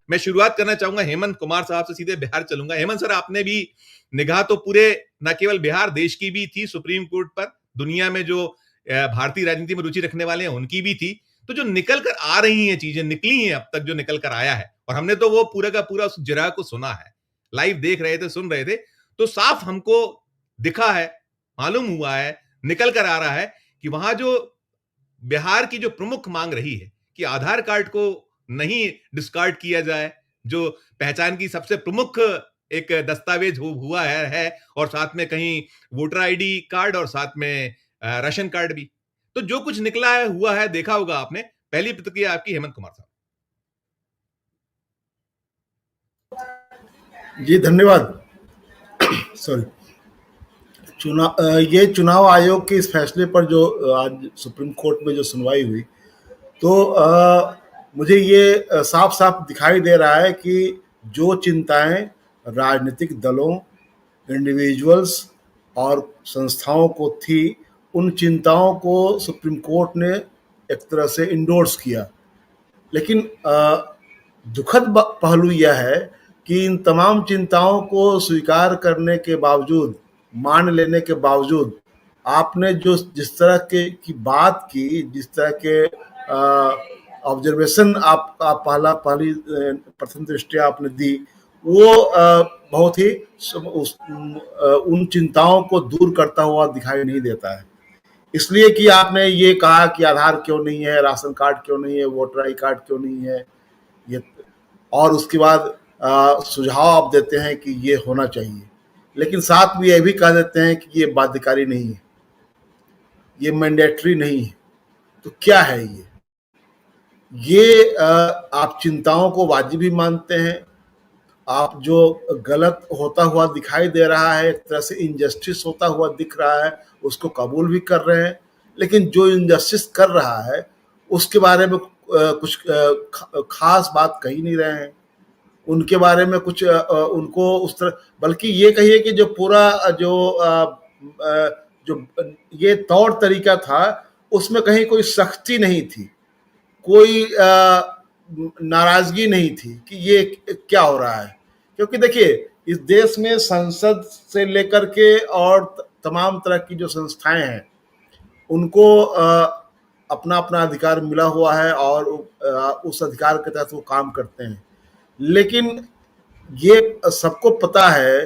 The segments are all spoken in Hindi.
मैं शुरुआत करना चाहूंगा हेमंत कुमार साहब से, सीधे बिहार चलूंगा। हेमंत सर, आपने भी निगाह तो पूरे न केवल बिहार देश की भी थी सुप्रीम कोर्ट पर, दुनिया में जो भारतीय राजनीति में रुचि रखने वाले हैं उनकी भी थी। तो जो निकल कर आ रही हैं चीजें, निकली हैं अब तक, जो निकल कर आया है, और हमने तो वो पूरा का पूरा उस जिरा को सुना है, लाइव देख रहे थे, सुन रहे थे, तो साफ हमको दिखा है, मालूम हुआ है, निकल कर आ रहा है कि वहां जो बिहार की जो प्रमुख मांग रही है कि आधार कार्ड को नहीं डिस्कार्ड किया जाए, जो पहचान की सबसे प्रमुख एक दस्तावेज हुआ है, और साथ में कहीं वोटर आईडी कार्ड और साथ में राशन कार्ड भी। तो जो कुछ निकला है, हुआ है, देखा होगा आपने। पहली प्रतिक्रिया आपकी हेमंत कुमार साहब। जी धन्यवाद। सॉरी, ये चुनाव आयोग के इस फैसले पर जो आज सुप्रीम कोर्ट में जो सुनवाई हुई, तो मुझे ये साफ साफ दिखाई दे रहा है कि जो चिंताएं राजनीतिक दलों, इंडिविजुअल्स और संस्थाओं को थी, उन चिंताओं को सुप्रीम कोर्ट ने एक तरह से इंडोर्स किया। लेकिन दुखद पहलू यह है कि इन तमाम चिंताओं को स्वीकार करने के बावजूद, मान लेने के बावजूद, आपने जो जिस तरह की बात की, जिस तरह के ऑब्जर्वेशन आप पहली प्रथम दृष्टया आपने दी, वो बहुत ही उन चिंताओं को दूर करता हुआ दिखाई नहीं देता है। इसलिए कि आपने ये कहा कि आधार क्यों नहीं है, राशन कार्ड क्यों नहीं है, वोटर आई कार्ड क्यों नहीं है, ये, और उसके बाद सुझाव आप देते हैं कि ये होना चाहिए, लेकिन साथ में ये भी कह देते हैं कि ये बाध्यकारी नहीं है, ये मैंडेटरी नहीं है। तो क्या है ये आप चिंताओं को वाजिबी मानते हैं, आप जो गलत होता हुआ दिखाई दे रहा है, एक तरह से इनजस्टिस होता हुआ दिख रहा है, उसको कबूल भी कर रहे हैं, लेकिन जो इनजस्टिस कर रहा है उसके बारे में कुछ खास बात कही नहीं रहे हैं, उनके बारे में कुछ उनको उस तरह, बल्कि ये कहिए कि जो पूरा जो ये तौर तरीका था उसमें कहीं कोई सख्ती नहीं थी, कोई नाराजगी नहीं थी कि ये क्या हो रहा है। क्योंकि देखिए, इस देश में संसद से लेकर के और तमाम तरह की जो संस्थाएं हैं, उनको अपना अपना अधिकार मिला हुआ है और उस अधिकार के तहत वो काम करते हैं। लेकिन ये सबको पता है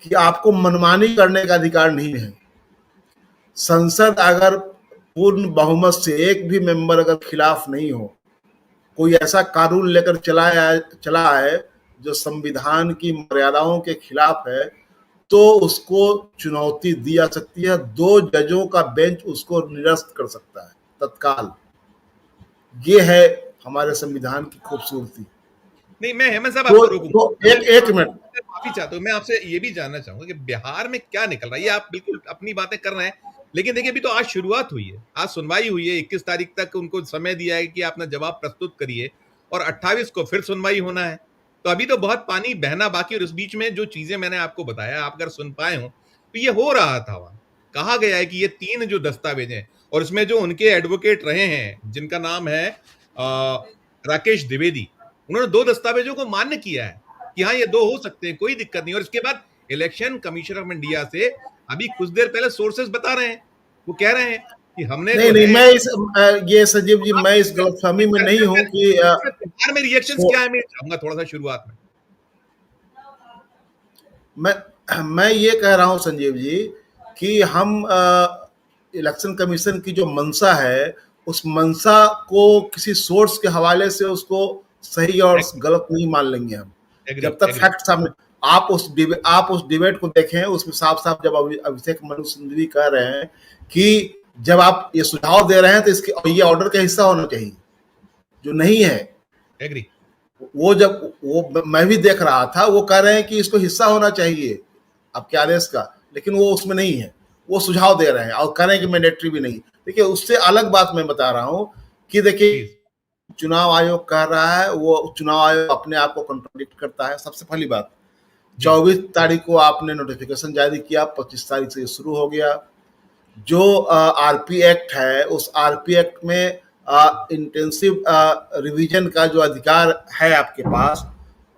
कि आपको मनमानी करने का अधिकार नहीं है। संसद अगर पूर्ण बहुमत से एक भी मेंबर अगर खिलाफ नहीं हो, कोई ऐसा कानून लेकर चला है जो संविधान की मर्यादाओं के खिलाफ है, तो उसको चुनौती दी जा सकती है। 2 जजों का बेंच उसको निरस्त कर सकता है तत्काल। ये है हमारे संविधान की खूबसूरती। नहीं, मैं हेमंत साहब आपको रोकूंगा। एक मिनट, माफी चाहता हूँ। मैं आपसे ये भी जानना चाहूंगा कि बिहार में क्या निकल रहा है। ये आप बिल्कुल अपनी बातें कर रहे हैं, लेकिन देखिए, अभी तो आज शुरुआत हुई है, आज सुनवाई हुई है, 21 तारीख तक उनको समय दिया है कि अपना जवाब प्रस्तुत करिए, और 28 को फिर सुनवाई होना है। तो अभी तो बहुत पानी बहना बाकी। और इस बीच में जो चीजें मैंने आपको बताया, आप अगर सुन पाए हो, तो ये हो रहा था वहां। कहा गया है कि ये 3 जो दस्तावेज हैं, और इसमें जो उनके एडवोकेट रहे हैं, जिनका नाम है राकेश द्विवेदी, उन्होंने 2 दस्तावेजों को मान्य किया है कि हाँ, ये 2 हो सकते हैं, कोई दिक्कत नहीं। और इसके बाद इलेक्शन कमीशन ऑफ इंडिया से अभी कुछ देर पहले सोर्सेस बता रहे हैं, वो कह रहे हैं कि हमने नहीं, मैं ये संजीव जी, मैं इस गलतफहमी में नहीं हूं कि बिहार में रिएक्शंस क्या है, मैं चाहूंगा थोड़ा सा शुरुआत में। मैं ये कह रहा हूं संजीव जी कि हम इलेक्शन कमीशन की जो मंशा है, उस मंशा को किसी सोर्स के हवाले से उसको सही और गलत नहीं मान लेंगे हम, जब तक फैक्ट सामने। आप उस डिबेट को देखें, उसमें साफ साफ जब अभिषेक मनु सिंघवी कह रहे हैं कि जब आप ये सुझाव दे रहे हैं तो इसके ये ऑर्डर का हिस्सा होना चाहिए, जो नहीं है। एग्री। वो मैं भी देख रहा था, वो कह रहे हैं कि इसको हिस्सा होना चाहिए आपके आदेश का, लेकिन वो उसमें नहीं है, वो सुझाव दे रहे हैं और कह रहे हैं कि मैंडेटरी भी नहीं। देखिए, उससे अलग बात मैं बता रहा हूं कि देखिए, चुनाव आयोग कह रहा है, वो चुनाव आयोग अपने आप को कॉन्ट्रडिक्ट करता है। सबसे पहली बात, 24 तारीख को आपने नोटिफिकेशन जारी किया, 25 तारीख से शुरू हो गया। जो आरपी एक्ट है, उस आरपी एक्ट में इंटेंसिव रिवीजन का जो अधिकार है आपके पास,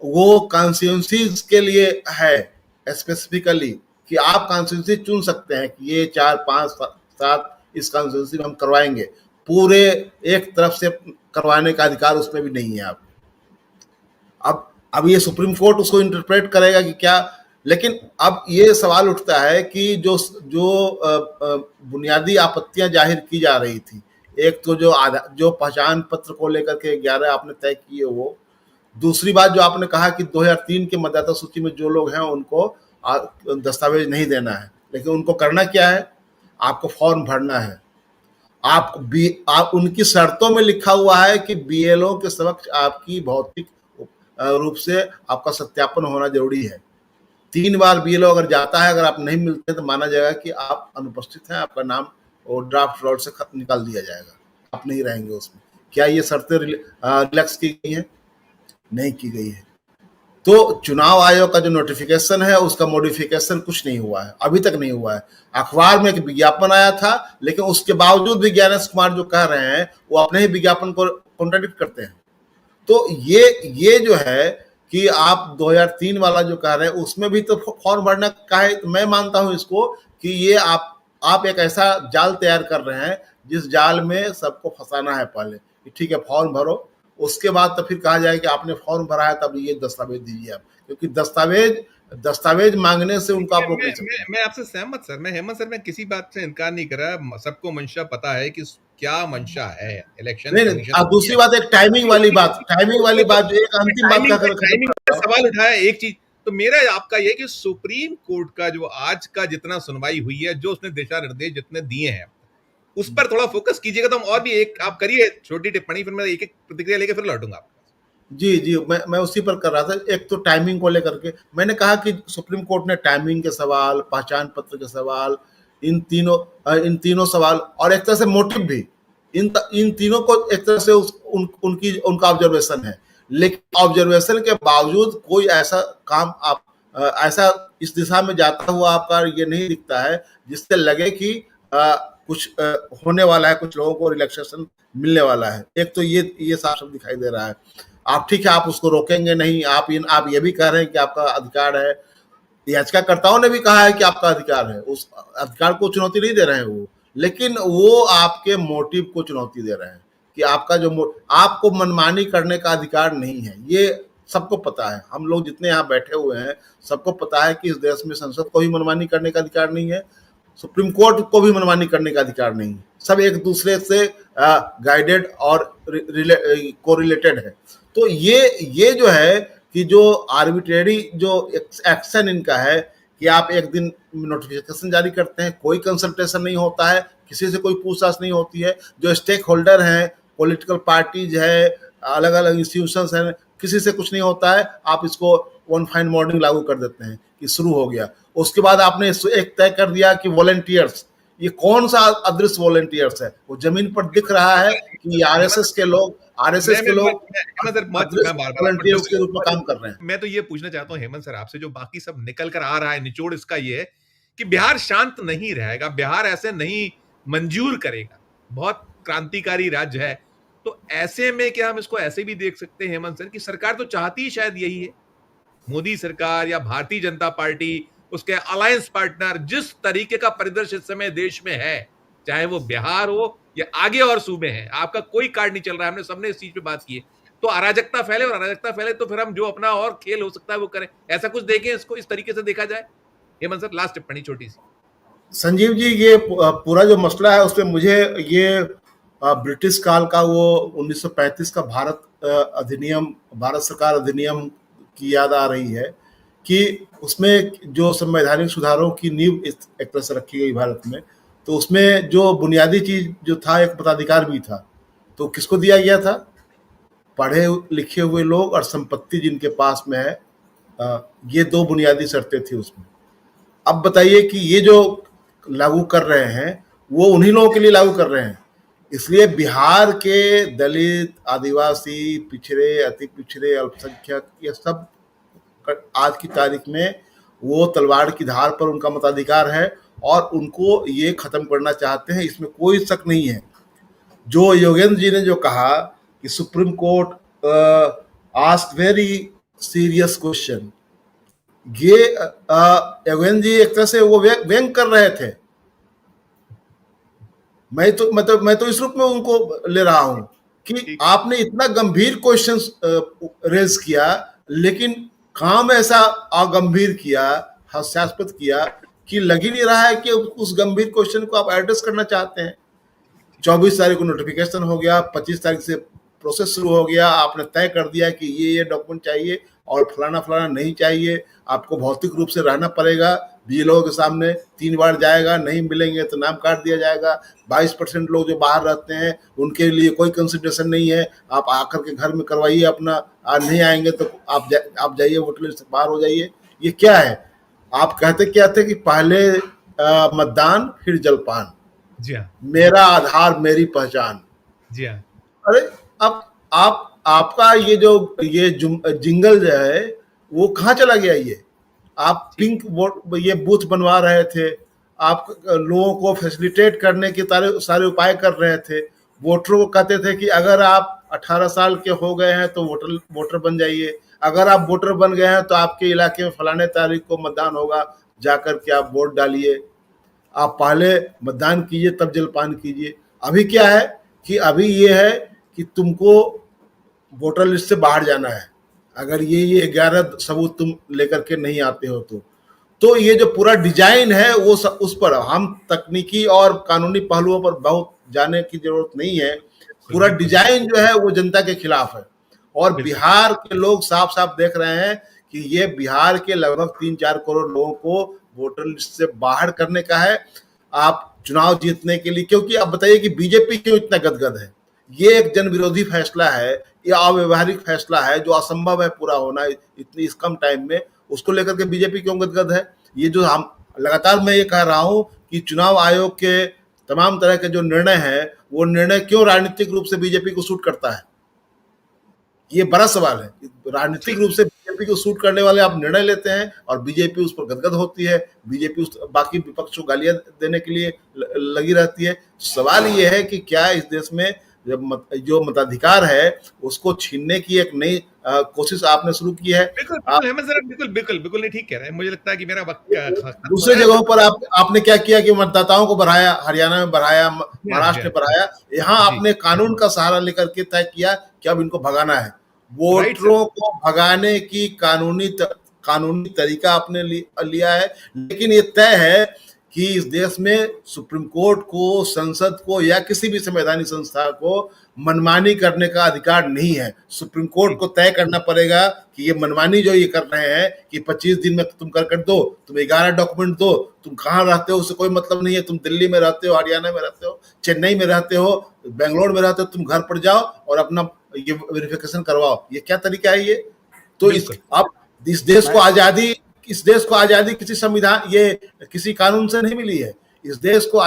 वो कॉन्स्टिट्यूंसीज के लिए है स्पेसिफिकली, कि आप कॉन्स्टिट्यूंसी चुन सकते हैं कि ये 4 5 7 इस कॉन्स्टिट्यूंसी में हम करवाएंगे। पूरे एक तरफ से करवाने का अधिकार उसमें भी नहीं है आप। अब ये सुप्रीम कोर्ट उसको इंटरप्रेट करेगा कि क्या। लेकिन अब ये सवाल उठता है कि जो जो बुनियादी आपत्तियां जाहिर की जा रही थी, एक तो जो पहचान पत्र को लेकर के 11 आपने तय किए वो, दूसरी बात जो आपने कहा कि 2003 के मतदाता सूची में जो लोग हैं उनको दस्तावेज नहीं देना है, लेकिन उनको करना क्या है, आपको फॉर्म भरना है। आप उनकी शर्तों में लिखा हुआ है कि बीएलओ के समक्ष आपकी भौतिक रूप से आपका सत्यापन होना जरूरी है। 3 बार बीएलओ अगर जाता है, अगर आप नहीं मिलते तो माना जाएगा कि आप अनुपस्थित हैं, आपका नाम और ड्राफ्ट रोल से निकाल दिया जाएगा, आप नहीं रहेंगे उसमें। क्या ये शर्तें रिलैक्स की गई हैं? नहीं की गई है। तो चुनाव आयोग का जो नोटिफिकेशन है उसका मॉडिफिकेशन कुछ नहीं हुआ है, अभी तक नहीं हुआ है। अखबार में एक विज्ञापन आया था, लेकिन उसके बावजूद भी ज्ञानेश कुमार जो कह रहे हैं वो अपने ही विज्ञापन को कॉन्ट्राडिक्ट करते हैं। तो ये जो है कि आप 2003 वाला जो कह रहे हैं उसमें भी तो फॉर्म भरना का है। तो मैं मानता हूं इसको कि ये आप एक ऐसा जाल तैयार कर रहे हैं जिस जाल में सबको फंसाना है पहले, कि ठीक है फॉर्म भरो, उसके बाद तो फिर कहा जाए कि आपने फॉर्म भरा है तब ये दस्तावेज दीजिए आप, क्योंकि दस्तावेज मांगने से उनको आप रोक नहीं सकते। मैं आपसे सहमत सर, मैं हेमंत सर, मैं किसी बात से इनकार नहीं कर रहा, सबको मंशा पता है कि क्या मंशा है इलेक्शन नहीं, दूसरी बात एक टाइमिंग वाली बात जो एक अंतिम बात का टाइमिंग का सवाल उठाया एक चीज, तो मेरा आपका ये कि सुप्रीम कोर्ट का जो आज का जितना सुनवाई हुई है, जो उसने दिशा निर्देश जितने दिए हैं उस पर थोड़ा फोकस कीजिएगा। तो हम और भी एक आप करिए छोटी टिप्पणी, फिर मैं एक एक प्रतिक्रिया लेके फिर लौटूंगा। जी, मैं उसी पर कर रहा था। एक तो टाइमिंग को लेकर के मैंने कहा कि सुप्रीम कोर्ट ने टाइमिंग के सवाल, पहचान पत्र के सवाल, इन तीनों सवाल और एक तरह से मोटिव भी, इन तीनों को एक तरह से उनका ऑब्जर्वेशन है। लेकिन ऑब्जर्वेशन के बावजूद कोई ऐसा काम आप ऐसा इस दिशा में जाता हुआ आपका ये नहीं दिखता है जिससे लगे कि कुछ होने वाला है, कुछ लोगों को रिलैक्सेशन मिलने वाला है। एक तो ये साफ साफ दिखाई दे रहा है। आप ठीक है, आप उसको रोकेंगे नहीं, आप ये भी कह रहे हैं कि आपका अधिकार है, याचिकाकर्ताओं ने भी कहा है कि आपका अधिकार है, उस अधिकार को चुनौती नहीं दे रहे हैं वो, लेकिन वो आपके मोटिव को चुनौती दे रहे हैं कि आपको मनमानी करने का अधिकार नहीं है। ये सबको पता है, हम लोग जितने यहाँ बैठे हुए हैं सबको पता है कि इस देश में संसद को भी मनमानी करने का अधिकार नहीं है, सुप्रीम कोर्ट को भी मनमानी करने का अधिकार नहीं है। सब एक दूसरे से गाइडेड और कोरिलेटेड है। तो ये जो है कि जो आर्बिट्रेरी जो एक्शन इनका है कि आप एक दिन नोटिफिकेशन जारी करते हैं, कोई कंसल्टेशन नहीं होता है, किसी से कोई पूछताछ नहीं होती है, जो स्टेक होल्डर हैं, पॉलिटिकल पार्टीज है, अलग अलग इंस्टीट्यूशंस हैं, किसी से कुछ नहीं होता है, आप इसको वन फाइन मॉर्निंग लागू कर देते हैं कि शुरू हो गया। उसके बाद आपने एक तय कर दिया कि वॉलंटियर्स, ये कौन सा अदृश्य वॉलंटियर्स है? वो जमीन पर दिख रहा है कि आरएसएस के लोग वॉलंटियर्स के रूप में काम कर रहे हैं। मैं तो ये पूछना चाहता हूँ हेमंत सर आपसे, जो बाकी सब निकल कर आ रहा है, निचोड़ इसका ये है कि बिहार शांत नहीं रहेगा, बिहार ऐसे नहीं मंजूर करेगा, बहुत क्रांतिकारी राज्य है। तो ऐसे में क्या हम इसको ऐसे भी देख सकते हैं हेमंत सर कि सरकार तो चाहती ही शायद यही है, मोदी सरकार या भारतीय जनता पार्टी, उसके अलायंस पार्टनर, जिस तरीके का परिदृश्य इस समय देश में है, चाहे वो बिहार हो या आगे और सूबे हैं, आपका कोई कार्ड नहीं चल रहा है, हमने सबने इस चीज पे बात की है। तो अराजकता फैले, और अराजकता फैले तो फिर हम जो अपना और खेल हो सकता है वो करें, ऐसा कुछ देखें, इसको इस तरीके से देखा जाए। हेमंत सर लास्ट टिप्पणी छोटी सी। संजीव जी, ये पूरा जो मसला है उसमें मुझे ये ब्रिटिश काल का वो 1935 का भारत सरकार अधिनियम की याद आ रही है कि उसमें जो संवैधानिक सुधारों की नींव एक तरह से रखी गई भारत में। तो उसमें जो बुनियादी चीज जो था, एक मताधिकार भी था। तो किसको दिया गया था? पढ़े लिखे हुए लोग और संपत्ति जिनके पास में है, ये 2 बुनियादी शर्तें थी उसमें। अब बताइए कि ये जो लागू कर रहे हैं वो उन्हीं लोगों के लिए लागू कर रहे हैं। इसलिए बिहार के दलित, आदिवासी, पिछड़े, अति पिछड़े, अल्पसंख्यक, ये सब आज की तारीख में वो तलवार की धार पर उनका मताधिकार है और उनको ये खत्म करना चाहते हैं, इसमें कोई शक नहीं है। जो योगेंद्र जी ने जो कहा कि supreme court asked very serious question. ये योगेंद्र जी एक तरह से वो व्यंग कर रहे थे। मैं तो इस रूप में उनको ले रहा हूं कि ठीक। आपने इतना गंभीर क्वेश्चन रेज किया, लेकिन काम ऐसा अगंभीर किया, हास्यास्पद किया कि लग ही नहीं रहा है कि उस गंभीर क्वेश्चन को आप एड्रेस करना चाहते हैं। 24 तारीख को नोटिफिकेशन हो गया, 25 तारीख से प्रोसेस शुरू हो गया, आपने तय कर दिया कि ये डॉक्यूमेंट चाहिए और फलाना फलाना नहीं चाहिए, आपको भौतिक रूप से रहना पड़ेगा, बीएलओ के सामने 3 बार जाएगा, नहीं मिलेंगे तो नाम काट दिया जाएगा। 22% लोग जो बाहर रहते हैं उनके लिए कोई कंसिडरेशन नहीं है, आप आकर के घर में करवाइए अपना, नहीं आएंगे तो आप जाइए वोटर लिस्ट से बाहर हो जाइए। ये क्या है? आप कहते क्या थे कि पहले मतदान फिर जलपान, जी हाँ। मेरा आधार मेरी पहचान। जी हाँ। अरे अब आपका ये जिंगल जो है वो कहाँ चला गया? ये आप पिंक ये बूथ बनवा रहे थे, आप लोगों को फैसिलिटेट करने के सारे उपाय कर रहे थे, वोटरों को कहते थे कि अगर आप 18 साल के हो गए हैं तो वोटर बन जाइए, अगर आप वोटर बन गए हैं तो आपके इलाके में फलाने तारीख को मतदान होगा, जाकर के आप वोट डालिए, आप पहले मतदान कीजिए तब जलपान कीजिए। अभी क्या है कि अभी ये है कि तुमको वोटर लिस्ट से बाहर जाना है, अगर ये 11 सबूत तुम लेकर के नहीं आते हो तो ये जो पूरा डिजाइन है वो उस पर हम तकनीकी और कानूनी पहलुओं पर बहुत जाने की जरूरत नहीं है। पूरा डिजाइन जो है वो जनता के खिलाफ है, और बिहार के लोग साफ साफ देख रहे हैं कि ये बिहार के लगभग 3-4 करोड़ लोगों को वोटर लिस्ट से बाहर करने का है, आप चुनाव जीतने के लिए। क्योंकि आप बताइए कि बीजेपी क्यों इतना गदगद है? ये एक जन विरोधी फैसला है, ये अव्यवहारिक फैसला है जो असंभव है पूरा होना इतनी इस कम टाइम में, उसको लेकर के बीजेपी क्यों गदगद है? ये जो हम लगातार मैं ये कह रहा हूं कि चुनाव आयोग के तमाम तरह के जो निर्णय हैं वो निर्णय क्यों राजनीतिक रूप से बीजेपी को सूट करता है, ये बड़ा सवाल है। राजनीतिक रूप से बीजेपी को सूट करने वाले आप निर्णय लेते हैं और बीजेपी उस पर गदगद होती है, बीजेपी उस बाकी विपक्ष को गालियां देने के लिए लगी रहती है। सवाल ये है कि क्या इस देश में जो मताधिकार है उसको छीनने की एक नई कोशिश आपने शुरू की है? बिल्कुल नहीं, ठीक कह रहे हैं। मुझे लगता है कि मेरा वक्त दूसरे जगहों पर आपने क्या किया कि मतदाताओं को बढ़ाया, हरियाणा में बढ़ाया, महाराष्ट्र में बढ़ाया, यहाँ आपने कानून का सहारा लेकर के तय किया कि अब इनको भगाना है। वोटरों को भगाने की कानूनी तरीका आपने लिया है, लेकिन ये तय है कि इस देश में सुप्रीम कोर्ट को, संसद को या किसी भी संवैधानिक संस्था को मनमानी करने का अधिकार नहीं है। सुप्रीम कोर्ट को तय करना पड़ेगा कि ये मनमानी जो ये कर रहे हैं कि 25 दिन में तुम कर दो, तुम 11 डॉक्यूमेंट दो, तुम कहाँ रहते हो उससे कोई मतलब नहीं है, तुम दिल्ली में रहते हो, हरियाणा में रहते हो, चेन्नई में रहते हो, बेंगलोर में रहते हो, तुम घर पर जाओ और अपना ये वेरिफिकेशन करवाओ। ये क्या तरीका है ये? तो इस देश को आजादी किसी संविधान, ये किसी कानून से नहीं मिली है। इस देश को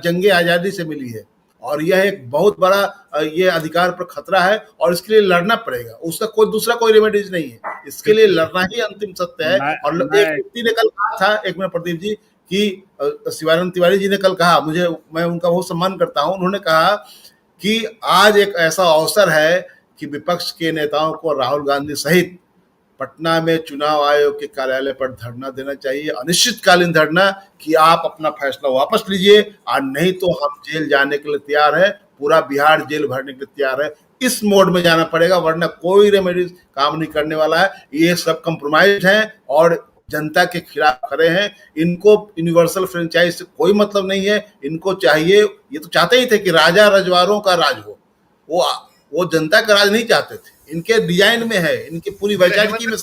जंगे आजादी से मिली है, और यह एक बहुत बड़ा ये अधिकार पर खतरा है और इसके लिए लड़ना पड़ेगा। उसका कोई रेमेडीज नहीं है, इसके लिए लड़ना ही अंतिम सत्य है। और एक व्यक्ति ने कल कहा था, एक मिनट प्रदीप जी, कि शिवानंद तिवारी जी ने कल कहा, मैं उनका बहुत सम्मान करता हूं, उन्होंने कहा कि आज एक ऐसा अवसर है कि विपक्ष के नेताओं को राहुल गांधी सहित पटना में चुनाव आयोग के कार्यालय पर धरना देना चाहिए, अनिश्चितकालीन धरना, कि आप अपना फैसला वापस लीजिए, और नहीं तो हम जेल जाने के लिए तैयार है, पूरा बिहार जेल भरने के लिए तैयार है। इस मोड में जाना पड़ेगा, वरना कोई रेमेडीज काम नहीं करने वाला है। ये सब कंप्रोमाइज हैं और जनता के खिलाफ खड़े हैं। इनको यूनिवर्सल फ्रेंचाइज से कोई मतलब नहीं है, इनको चाहिए, ये तो चाहते ही थे कि राजा रजवाड़ों का राज हो, वो जनता का राज नहीं चाहते थे। इनके डिजाइन में है, इनकी पूरी वैचारिकी में